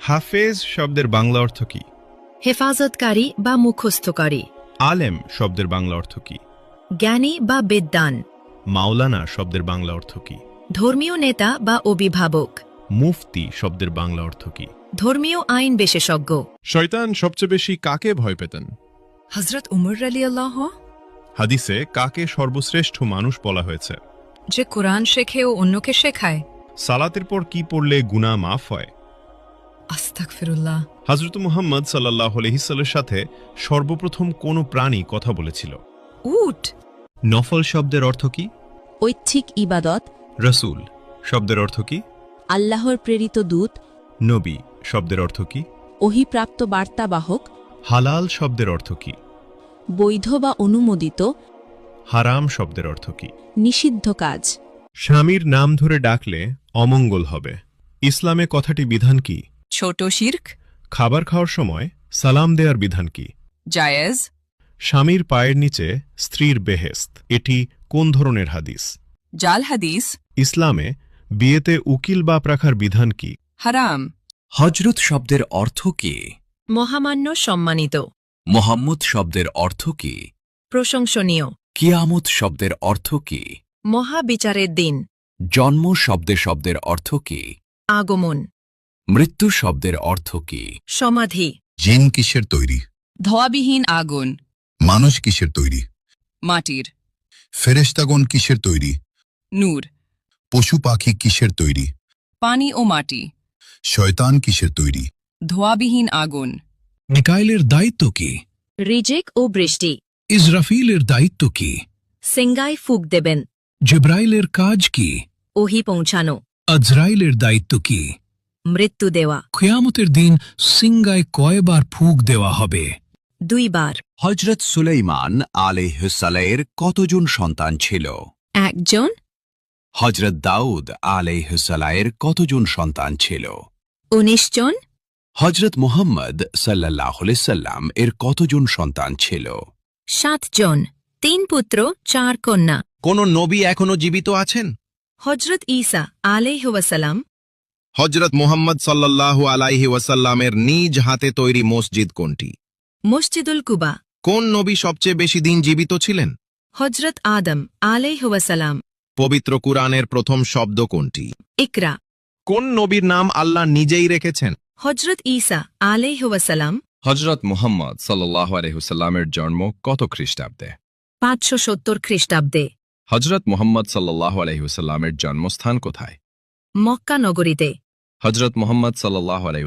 হাফেজ শব্দের বাংলা অর্থ কি? হেফাজতকারী বা মুখস্থকারী। আলেম শব্দের বাংলা অর্থ কি? জ্ঞানী বা বিদ্বান। মাওলানা শব্দের বাংলা অর্থ কি? ধর্মীয় নেতা বা অভিভাবক। মুফতি শব্দের বাংলা অর্থ কি? ধর্মীয় আইন বিশেষজ্ঞ। শয়তান সবচেয়ে বেশি কাকে ভয় পেতেন? হযরত উমর রাদিয়াল্লাহু। হাদিসে কাকে সর্বশ্রেষ্ঠ মানুষ বলা হয়েছে? যে কোরআন শেখে ও অন্যকে শেখায়। সালাতের পর কি পড়লে গুনাহ মাফ হয়? আস্তাগফিরুল্লাহ। হযরত মুহাম্মদ সাল্লাল্লাহু আলাইহি সাল্লামের সাথে সর্বপ্রথম কোন প্রাণী কথা বলেছিল? উট। নফল শব্দের অর্থ কি? ঐচ্ছিক ইবাদত। রাসূল শব্দের অর্থ কি? আল্লাহর প্রেরিত দূত। নবী শব্দের অর্থ কি? ওহীপ্রাপ্ত বার্তাবাহক। হালাল শব্দের অর্থ কি? বৈধ বা অনুমোদিত। হারাম শব্দের অর্থ কি? নিষিদ্ধ কাজ। স্বামীর নাম ধরে ডাকলে অমঙ্গল হবে। ইসলামে কথাটি বিধান কি? ছোট শিরক। খাবার খাওয়ার সময় সালাম দেওয়ার বিধান কি? জায়েজ। স্বামীর পায়ের নিচে স্ত্রীর বেহেশত, এটি কোন ধরনের হাদিস? জাল হাদিস। ইসলামে বিয়েতে উকিল বাপ রাখার বিধান কি? হারাম। হজরত শব্দের অর্থ কি? মহামান্য, সম্মানিত। মোহাম্মদ শব্দের অর্থ কি? প্রশংসনীয়। কিয়ামত শব্দের অর্থ কি? মহাবিচারের দিন। জন্ম শব্দের অর্থ কি? আগমন। মৃত্যু শব্দের অর্থ কি? সমাধি। জিন কিসের তৈরি? ধোয়াবিহীন আগুন। মানুষ কিসের তৈরি? মাটির। ফেরেশতাগণ কিসের তৈরি? নূর। পশু পাখি কিসের তৈরি? পানি ও মাটি। শয়তান কিসের তৈরি? ধোয়াবিহীন আগুন। মিকাইলের দায়িত্ব কি? রিজিক ও বৃষ্টি। ইসরাফিলের দায়িত্ব কি? সিঙ্গায় ফুক দেবেন। জিব্রাইলের কাজ কি? ওহী পৌঁছানো। আজরাইলের দায়িত্ব কি? মৃত্যু দেওয়া। কিয়ামতের দিন সিঙ্গায় কয়বার ফুঁক দেওয়া হবে? 2 বার। হজরত সুলাইমান আলাইহিসসালামের কতজন সন্তান ছিল? 1 জন। হজরত দাউদ আলাইহিসসালামের কতজন সন্তান ছিল? 19 জন। হজরত মুহাম্মদ সাল্লাল্লাহু আলাইহি সাল্লাম এর কতজন সন্তান ছিল? 7 জন। 3 পুত্র 4 কন্যা। কোন নবী এখনো জীবিত আছেন? হযরত ঈসা আলাইহি ওয়াসাল্লাম। হজরত মুহাম্মদ সাল্লাল্লাহু আলাইহি ওয়াসাল্লামের নিজ হাতে তৈরি মসজিদ কোনটি? মসজিদুল কুবা। কোন নবী সবচেয়ে বেশি দিন জীবিত ছিলেন? হযরত আদম আলাইহি ওয়াসাল্লাম। পবিত্র কুরআনের প্রথম শব্দ কোনটি? ইকরা। কোন নবীর নাম আল্লাহ নিজেই রেখেছেন? হযরত ঈসা আলাইহি ওয়াসাল্লাম। হজরত মুহাম্মদ সাল্লাল্লাহু আলাইহি ওয়াসাল্লামের জন্ম কত খ্রিস্টাব্দে? 570 খ্রিস্টাব্দে। হজরত মুহাম্মদ সাল্লাল্লাহু আলাইহি ওয়াসাল্লামের জন্মস্থান কোথায়? মক্কা নগরীতে। হজরত মুহাম্মদ সাল্লাল্লাহু আলাইহি